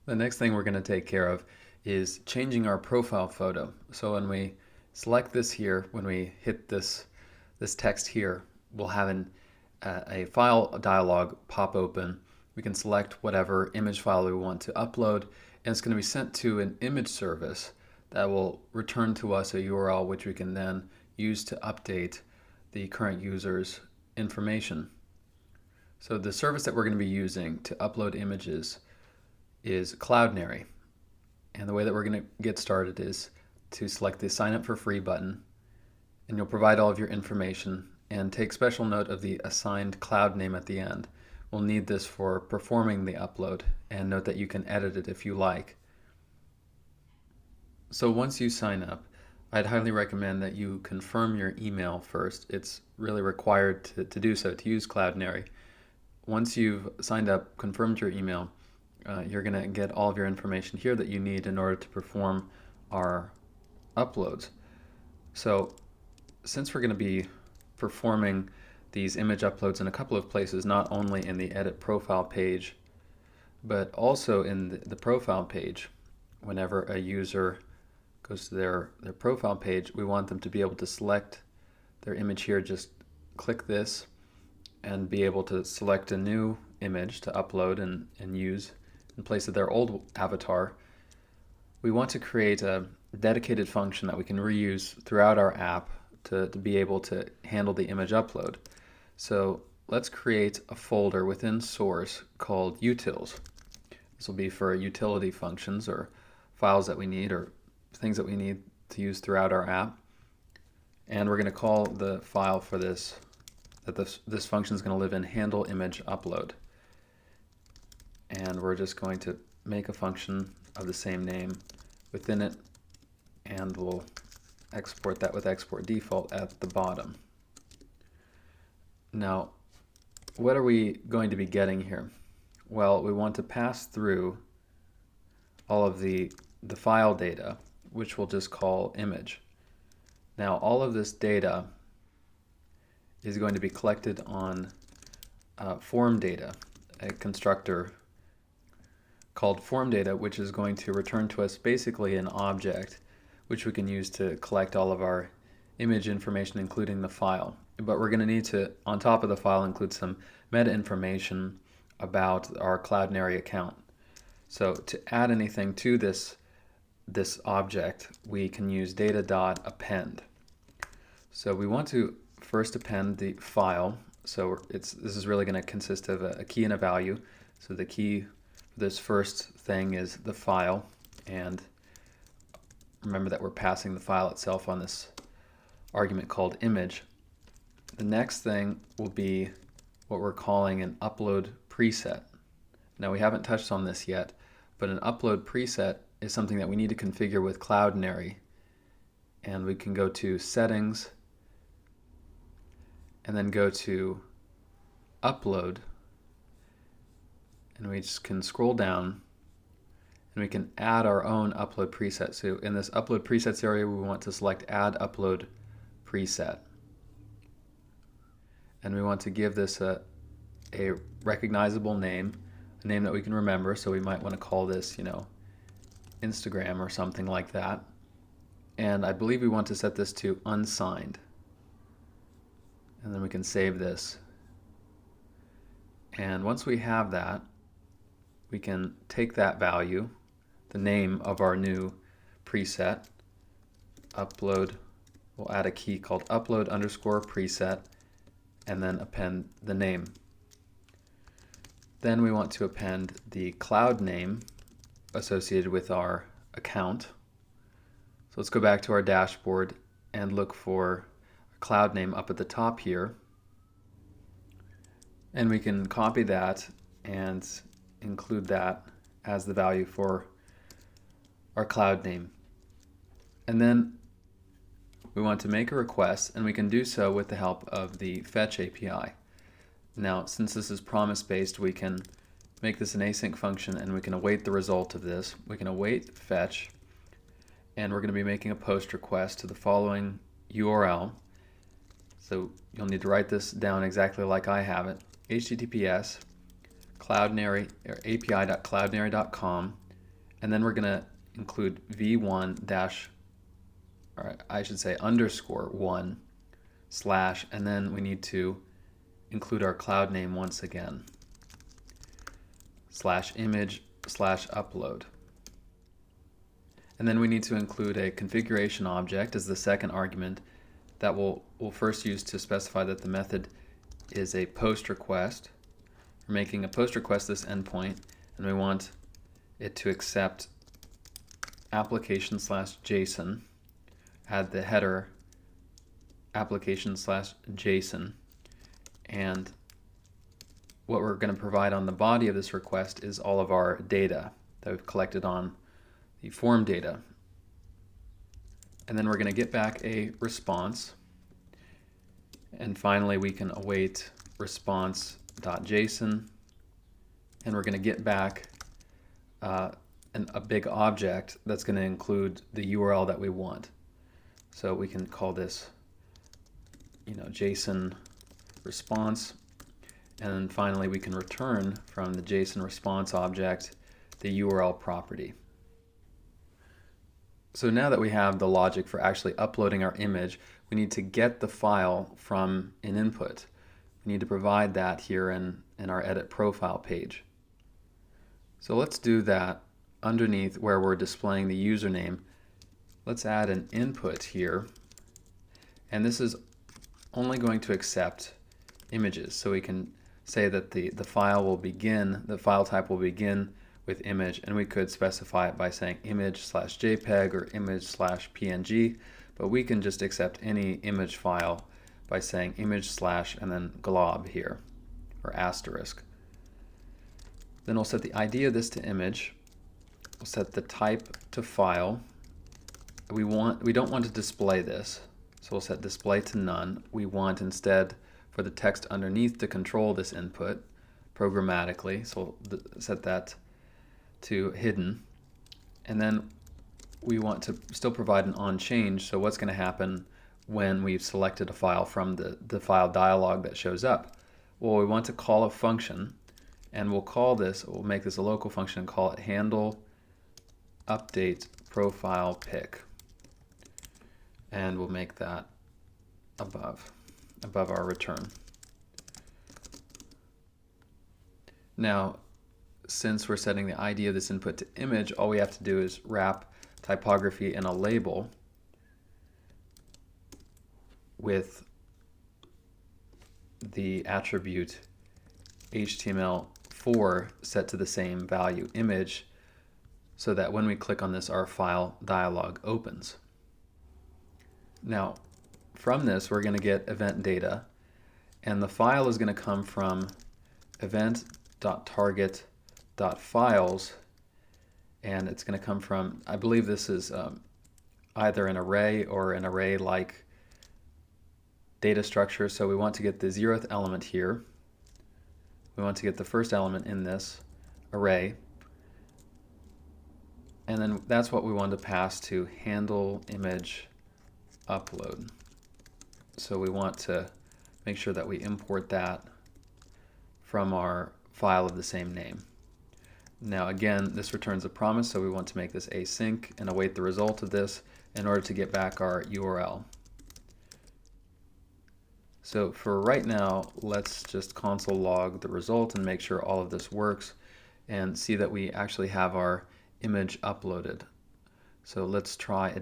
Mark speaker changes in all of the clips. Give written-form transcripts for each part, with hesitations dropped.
Speaker 1: The next thing we're going to take care of is changing our profile photo. So when we select this here, when we hit this text here, we'll have a file dialog pop open. We can select whatever image file we want to upload, and it's going to be sent to an image service that will return to us a URL which we can then use to update the current user's information. So the service that we're going to be using to upload images is Cloudinary. And the way that we're going to get started is to select the sign up for free button, and you'll provide all of your information and take special note of the assigned cloud name at the end. We'll need this for performing the upload, and note that you can edit it if you like. So once you sign up, I'd highly recommend that you confirm your email first. It's really required to do so, to use Cloudinary. Once you've signed up, confirmed your email, you're going to get all of your information here that you need in order to perform our uploads. So since we're going to be performing these image uploads in a couple of places, not only in the edit profile page, but also in the profile page, whenever a user goes to their profile page, we want them to be able to select their image here. Just click this and be able to select a new image to upload and use in place of their old avatar. We want to create a dedicated function that we can reuse throughout our app to be able to handle the image upload. So let's create a folder within Source called utils. This will be for utility functions or files that we need or things that we need to use throughout our app. And we're going to call the file for this, that this function is going to live in handle image upload. And we're just going to make a function of the same name within it, and we'll export that with export default at the bottom. Now, what are we going to be getting here? Well, we want to pass through all of the file data, which we'll just call image. Now, all of this data is going to be collected on form data, a constructor called form data, which is going to return to us basically an object which we can use to collect all of our image information, including the file. But we're going to need to, on top of the file, include some meta information about our Cloudinary account. So to add anything to this object, we can use data.append. So we want to first append the file. So this is really going to consist of a key and a value. So the key for this first thing is the file, and remember that we're passing the file itself on this argument called image. The next thing will be what we're calling an upload preset. Now, we haven't touched on this yet, but an upload preset is something that we need to configure with Cloudinary. And we can go to settings and then go to upload, and we just can scroll down and we can add our own upload preset. So in this upload presets area, we want to select add upload preset. And we want to give this a recognizable name, a name that we can remember. So we might want to call this, Instagram or something like that. And I believe we want to set this to unsigned. And then we can save this. And once we have that, we can take that value, the name of our new preset, upload, we'll add a key called upload underscore preset, and then append the name. Then we want to append the cloud name associated with our account. So let's go back to our dashboard and look for a cloud name up at the top here. And we can copy that and include that as the value for our cloud name. And then we want to make a request, and we can do so with the help of the Fetch API. Now, since this is promise-based, we can make this an async function, and we can await the result of this. We can await fetch, and we're going to be making a post request to the following URL. So you'll need to write this down exactly like I have it. HTTPS api.cloudinary.com and then we're going to include v1 dash, or I should say underscore 1 slash, and then we need to include our cloud name once again, slash image slash upload. And then we need to include a configuration object as the second argument that we'll first use to specify that the method is a post request. We're making a post request this endpoint, and we want it to accept application slash JSON, add the header application slash JSON, and what we're going to provide on the body of this request is all of our data that we've collected on the form data. And then we're going to get back a response, and finally we can await response.json, and we're going to get back a big object that's going to include the URL that we want. So we can call this, JSON response, and then finally we can return from the JSON response object the URL property. So now that we have the logic for actually uploading our image, we need to get the file from an input. We need to provide that here in our edit profile page. So let's do that underneath where we're displaying the username. Let's add an input here, and this is only going to accept images. So we can say that the file type will begin with image, and we could specify it by saying image/JPEG or image/PNG, but we can just accept any image file by saying image/ and then glob here, or asterisk. Then we'll set the ID of this to image. We'll set the type to file. We don't want to display this, so we'll set display to none. We want instead for the text underneath to control this input programmatically, so we'll set that to hidden. And then we want to still provide an onChange, so what's going to happen when we've selected a file from the file dialog that shows up? Well, we want to call a function, and we'll make this a local function and call it handle update profile pic, and we'll make that above our return. Now, since we're setting the ID of this input to image, all we have to do is wrap typography in a label with the attribute HTML4 set to the same value image, so that when we click on this, our file dialog opens. Now, from this, we're going to get event data, and the file is going to come from event.target.files, and it's going to come from, I believe this is either an array or an array-like data structure. So we want to get the 0th element here. We want to get the first element in this array, and then that's what we want to pass to handle image upload. So we want to make sure that we import that from our file of the same name. Now again, this returns a promise, so we want to make this async and await the result of this in order to get back our URL. So for right now, let's just console log the result and make sure all of this works and see that we actually have our image uploaded. So let's try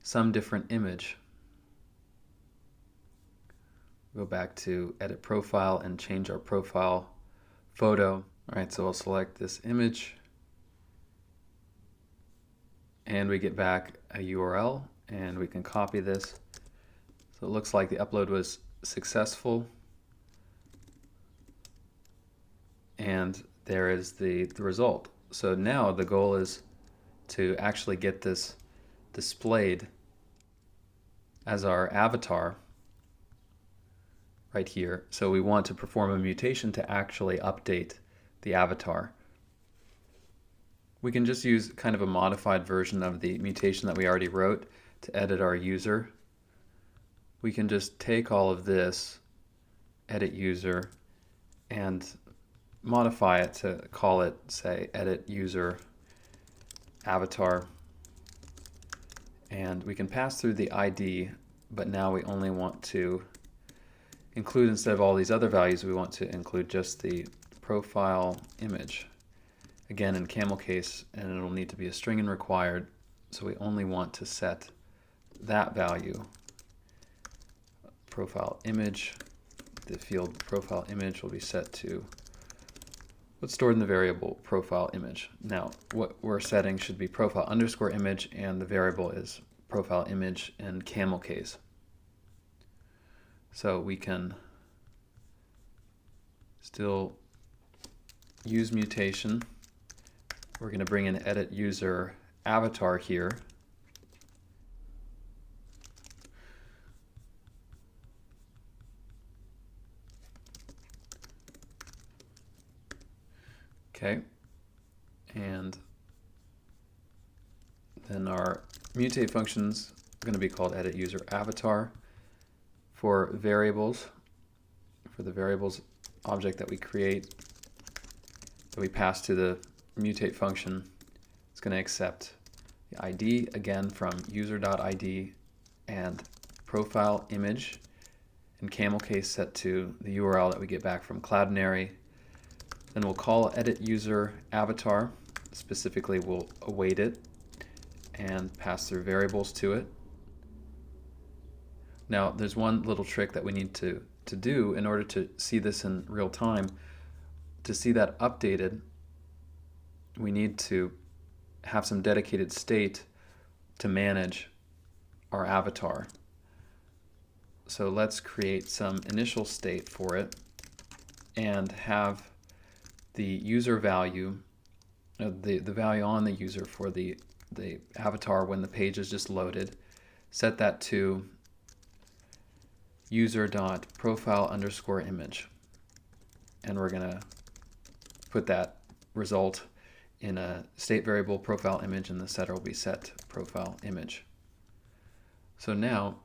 Speaker 1: some different image. Go back to edit profile and change our profile photo. All right, so I'll select this image, and we get back a URL, and we can copy this. So it looks like the upload was successful, and there is the result. So now the goal is to actually get this displayed as our avatar right here. So we want to perform a mutation to actually update the avatar. We can just use kind of a modified version of the mutation that we already wrote to edit our user. We can just take all of this, edit user, and modify it to call it, say, edit user avatar, and we can pass through the ID, but now we only want to include, instead of all these other values, we want to include just the profile image. Again, in camel case, and it'll need to be a string and required, so we only want to set that value, profile image. The field profile image will be set to what's stored in the variable profile image. Now, what we're setting should be profile underscore image, and the variable is profile image in camel case. So we can still use mutation. We're going to bring in edit user avatar here. Okay, and then our mutate function's going to be called edit user avatar. For variables, for the variables object that we create, that we pass to the mutate function, it's going to accept the ID again from user.id and profile image in camel case set to the URL that we get back from Cloudinary. Then we'll call edit user avatar. Specifically, we'll await it and pass through variables to it. Now, there's one little trick that we need to do in order to see this in real time. To see that updated, we need to have some dedicated state to manage our avatar. So let's create some initial state for it and have the user value, the value on the user for the avatar when the page is just loaded, set that to user.profile_image, and we're going to put that result in a state variable profile image, and the setter will be set profile image. So now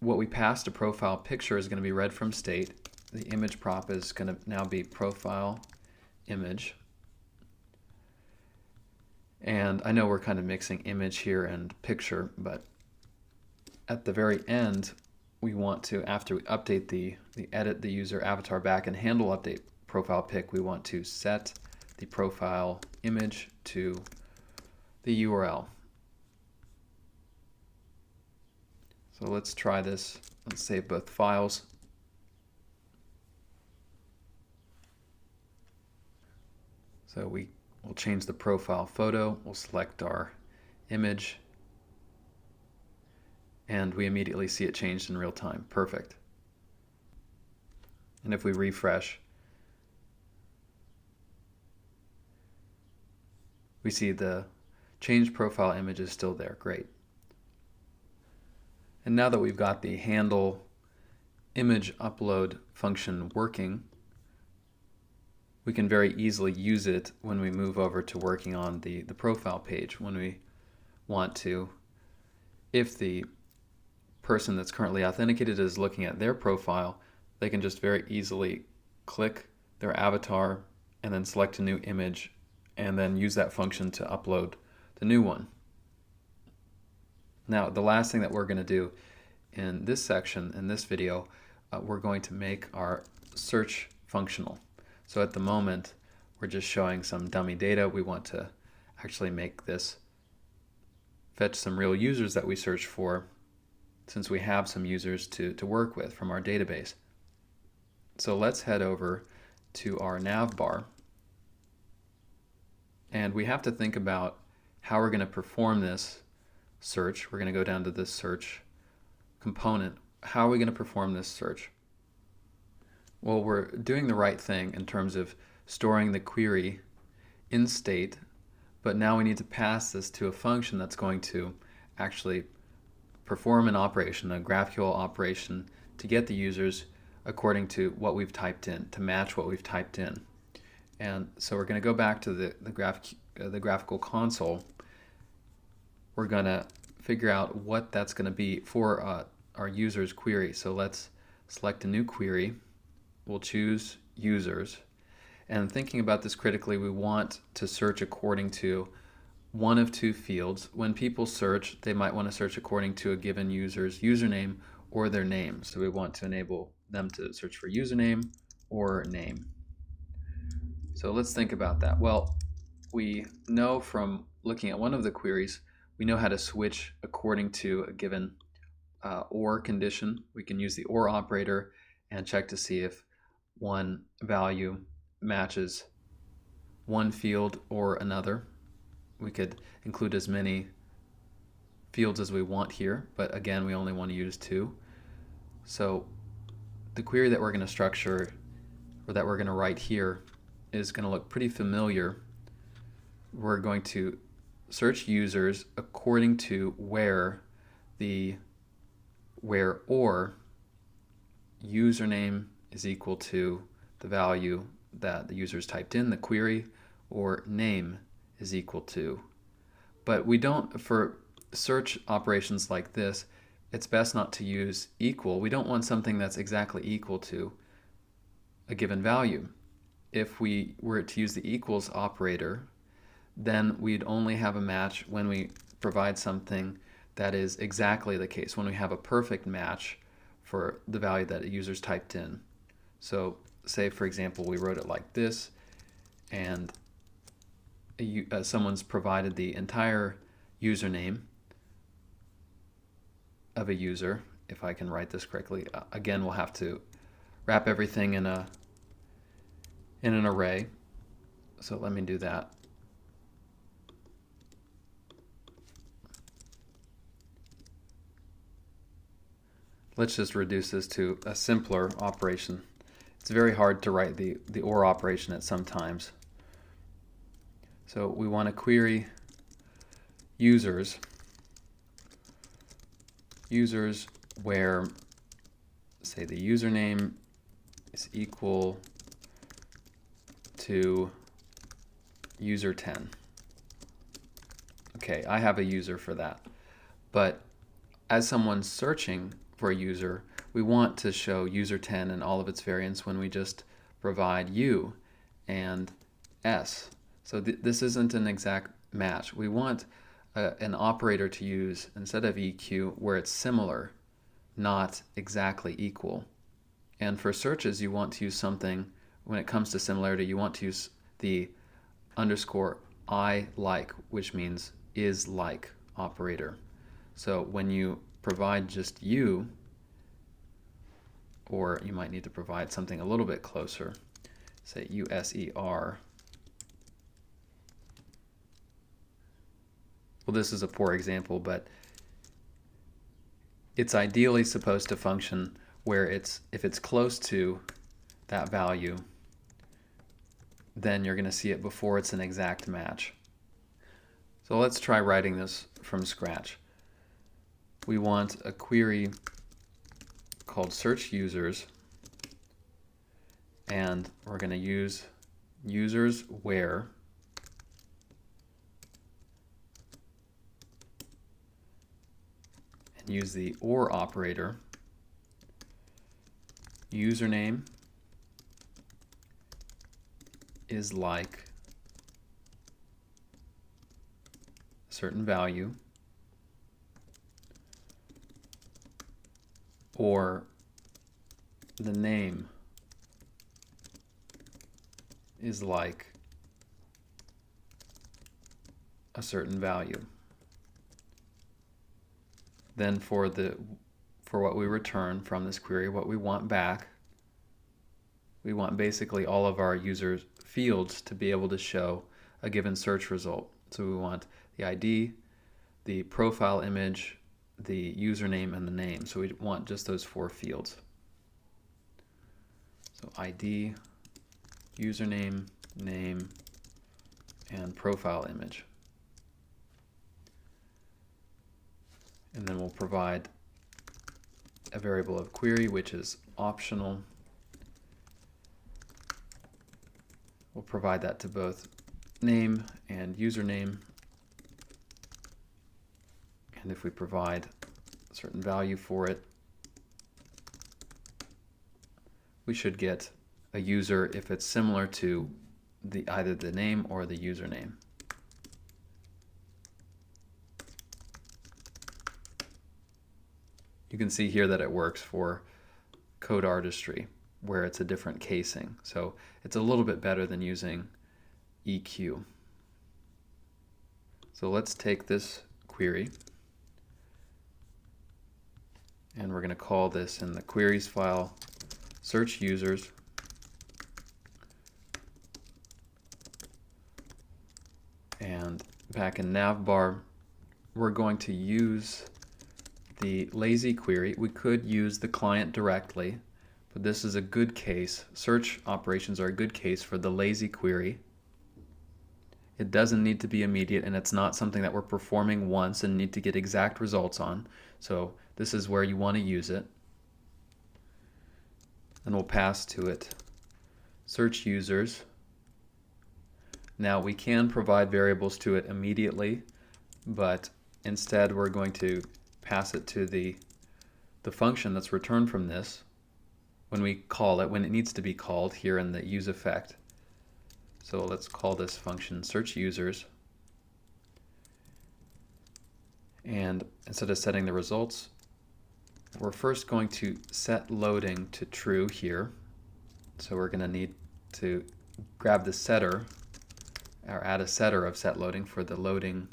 Speaker 1: what we pass to profile picture is going to be read from state. The image prop is going to now be profile image. And I know we're kind of mixing image here and picture, but at the very end, we want to, after we update the edit the user avatar back and handle update profile pic, we want to set the profile image to the URL. So let's try this. Let's save both files. So we will change the profile photo. We'll select our image, and we immediately see it changed in real time. Perfect. And if we refresh, we see the changed profile image is still there. Great. And now that we've got the handle image upload function working, we can very easily use it when we move over to working on the profile page. When we want to, if the person that's currently authenticated is looking at their profile, they can just very easily click their avatar and then select a new image and then use that function to upload the new one. Now, the last thing that we're going to do in this section, in this video, we're going to make our search functional. So at the moment, we're just showing some dummy data. We want to actually make this fetch some real users that we search for, since we have some users to work with from our database. So let's head over to our nav bar. And we have to think about how we're going to perform this search. We're going to go down to this search component. How are we going to perform this search? Well, we're doing the right thing in terms of storing the query in state, but now we need to pass this to a function that's going to actually perform an operation, a GraphQL operation, to get the users according to what we've typed in, to match what we've typed in. And so we're going to go back to the graphical console. We're going to figure out what that's going to be for our user's query. So let's select a new query. We'll choose users. And thinking about this critically, we want to search according to one of two fields. When people search, they might want to search according to a given user's username or their name. So we want to enable them to search for username or name. So let's think about that. Well, we know from looking at one of the queries, we know how to switch according to a given OR condition. We can use the OR operator and check to see if one value matches one field or another. We could include as many fields as we want here, but again, we only want to use two. So the query that we're going to structure, or that we're going to write here, is going to look pretty familiar. We're going to search users according to where OR username is equal to the value that the user's typed in the query, or name is equal to. But we don't, for search operations like this, it's best not to use equal. We don't want something that's exactly equal to a given value. If we were to use the equals operator, then we'd only have a match when we provide something that is exactly the case, when we have a perfect match for the value that a user's typed in. So say, for example, we wrote it like this, and someone's provided the entire username of a user. If I can write this correctly, again, we'll have to wrap everything in an array. So let me do that. Let's just reduce this to a simpler operation. It's very hard to write the OR operation at some times. So we want to query users where, say, the username is equal to user 10. Okay, I have a user for that. But as someone's searching for a user, we want to show user 10 and all of its variants when we just provide U and S. So this isn't an exact match. We want an operator to use instead of EQ where it's similar, not exactly equal. And for searches, you want to use something, when it comes to similarity, you want to use the underscore I like, which means is like operator. So when you provide just U, or you might need to provide something a little bit closer, say USER. Well, this is a poor example, but it's ideally supposed to function where if it's close to that value, then you're going to see it before it's an exact match. So let's try writing this from scratch. We want a query called search users, and we're going to use users where and use the OR operator. Username is like a certain value, or the name is like a certain value. Then for what we return from this query, what we want back, we want basically all of our users' fields to be able to show a given search result. So we want the ID, the profile image, the username, and the name. So we want just those four fields. So ID, username, name, and profile image. And then we'll provide a variable of query, which is optional. We'll provide that to both name and username. And if we provide a certain value for it, we should get a user if it's similar to either the name or the username. You can see here that it works for code artistry, where it's a different casing. So it's a little bit better than using EQ. So let's take this query, and we're going to call this in the queries file search users, and back in navbar we're going to use the lazy query. We could use the client directly, but this is a good case. Search operations are a good case for the lazy query. It doesn't need to be immediate, and it's not something that we're performing once and need to get exact results on. So this is where you want to use it. And we'll pass to it search users. Now we can provide variables to it immediately, but instead we're going to pass it to the function that's returned from this when we call it, when it needs to be called here in the use effect. So let's call this function search users, and instead of setting the results, we're first going to set loading to true here. So we're going to need to grab the setter, or add a setter of set loading for the loading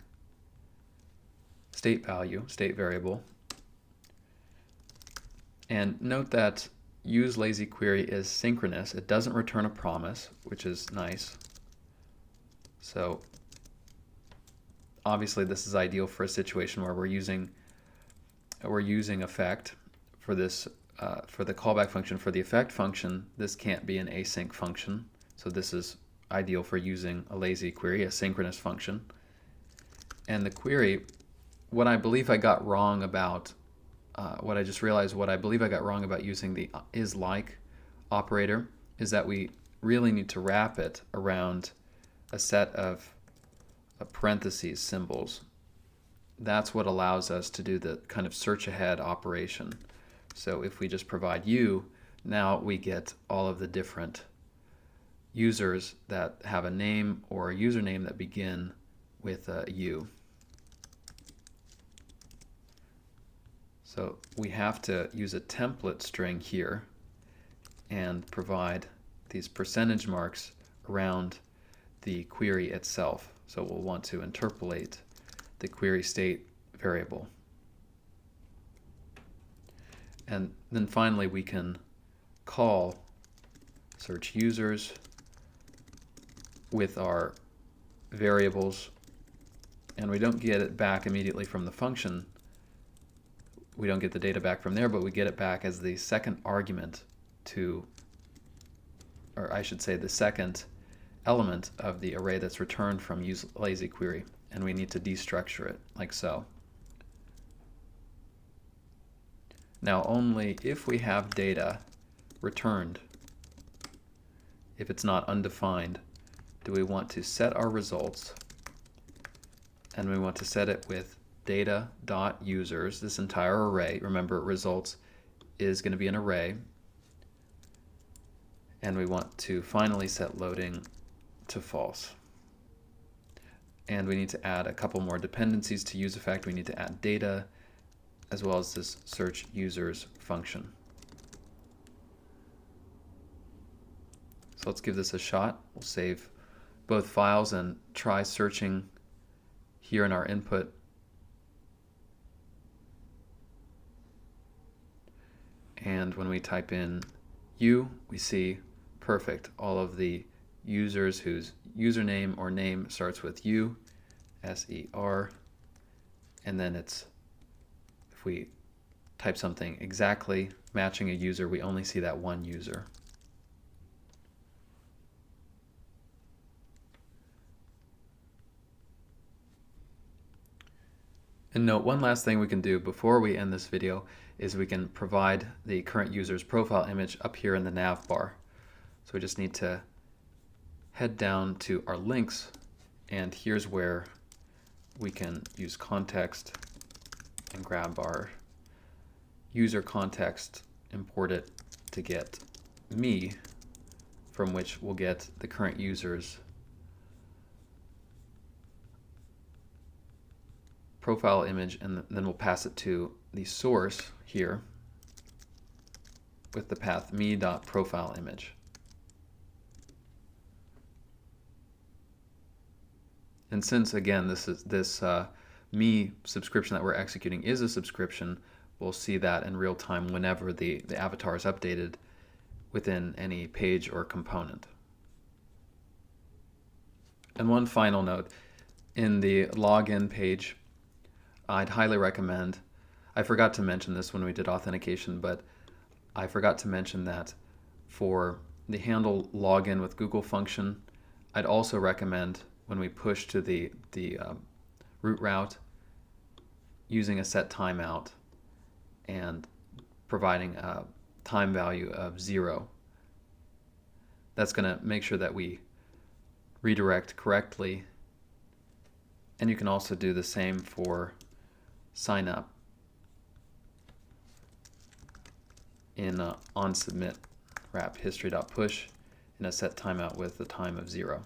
Speaker 1: state value, state variable. And note that use lazy query is synchronous. It doesn't return a promise, which is nice. So obviously this is ideal for a situation where we're using effect for this for the callback function. For the effect function, this can't be an async function, so this is ideal for using a lazy query, a synchronous function. And the query, what I believe I got wrong about what I just realized, what I believe I got wrong about using the is-like operator is that we really need to wrap it around a set of parentheses symbols. That's what allows us to do the kind of search ahead operation. So if we just provide u, now we get all of the different users that have a name or a username that begin with a u. So we have to use a template string here and provide these percentage marks around the query itself. So we'll want to interpolate the query state variable. And then finally we can call search users with our variables, and we don't get it back immediately from the function. We don't get the data back from there, but we get it back as the second argument to, or I should say the second element of the array that's returned from use lazy query, and we need to destructure it like so. Now only if we have data returned, if it's not undefined, do we want to set our results, and we want to set it with data.users, this entire array. Remember, results is going to be an array, and we want to finally set loading to false. And we need to add a couple more dependencies to use effect. We need to add data as well as this search users function. So let's give this a shot. We'll save both files and try searching here in our input. And when we type in u, we see perfect. All of the users whose username or name starts with u, S-E-R, and then it's, if we type something exactly matching a user, we only see that one user. And note, one last thing we can do before we end this video is we can provide the current user's profile image up here in the nav bar. So we just need to head down to our links, and here's where we can use context and grab our user context, import it to get me, from which we'll get the current user's profile image, and then we'll pass it to the source here with the path me.profileImage. And since again this me subscription that we're executing is a subscription, we'll see that in real time whenever the avatar is updated within any page or component. And one final note, in the login page, I'd highly recommend, I forgot to mention this when we did authentication, but I forgot to mention that for the handle login with Google function, I'd also recommend when we push to the root route, using a set timeout and providing a time value of 0. That's going to make sure that we redirect correctly. And you can also do the same for sign up in on submit wrap history.push in a set timeout with the time of 0.